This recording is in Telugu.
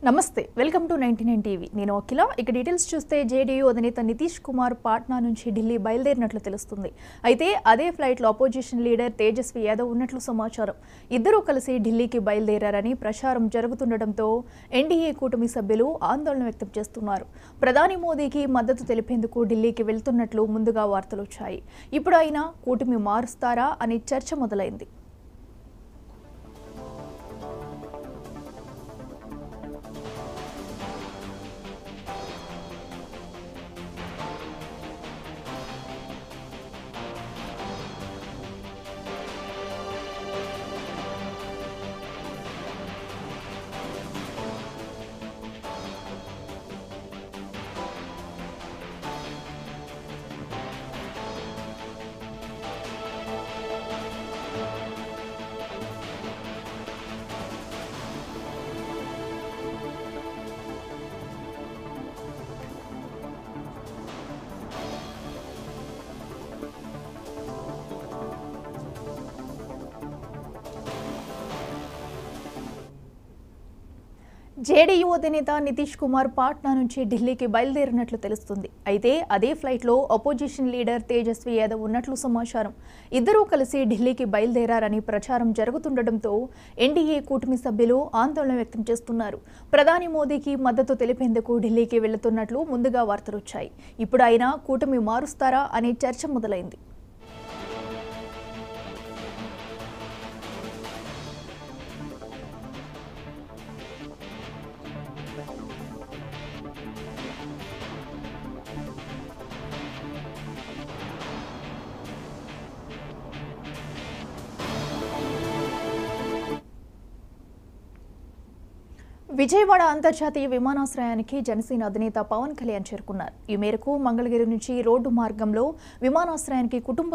నమస్తే వెల్కమ్ టు 99 టీవీ నేను అఖిల ఇక డీటెయిల్స్ చూస్తే జేడీయూ అధినేత నితీష్ కుమార్ పాట్నా నుంచి ఢిల్లీ బయలుదేరినట్లు తెలుస్తుంది అయితే అదే ఫ్లైట్ లో అపోజిషన్ లీడర్ తేజస్వి యాదవ్ ఉన్నట్లు సమాచారం ఇద్దరూ కలిసి ఢిల్లీకి బయలుదేరారని ప్రచారం జరుగుతుండటంతో ఎన్డీఏ కూటమి సభ్యులు ఆందోళన వ్యక్తం చేస్తున్నారు ప్రధాని మోదీకి మద్దతు తెలిపేందుకు ఢిల్లీకి వెళ్తున్నట్లు ముందుగా వార్తలు వచ్చాయి ఇప్పుడు ఆయన కూటమి మారుస్తారా అని చర్చ మొదలైంది జేడీయూ అధినేత నితీష్ కుమార్ పాట్నా నుంచి ఢిల్లీకి బయలుదేరినట్లు తెలుస్తుంది అయితే అదే ఫ్లైట్లో అపోజిషన్ లీడర్ తేజస్వి యాదవ్ ఉన్నట్లు సమాచారం ఇద్దరూ కలిసి ఢిల్లీకి బయలుదేరారని ప్రచారం జరుగుతుండటంతో ఎన్డీఏ కూటమి సభ్యులు ఆందోళన వ్యక్తం చేస్తున్నారు ప్రధాని మోదీకి మద్దతు తెలిపేందుకు ఢిల్లీకి వెళ్తున్నట్లు ముందుగా వార్తలు వచ్చాయి ఇప్పుడు ఆయన కూటమి మారుస్తారా అనే చర్చ మొదలైంది విజయవాడ అంతర్జాతీయ విమానాశ్రయానికి జనసేన అధినేత పవన్ కళ్యాణ్ చేరుకున్నారు ఈ మేరకు మంగళగిరి నుంచి రోడ్డు మార్గంలో విమానాశ్రయానికి కుటుంబ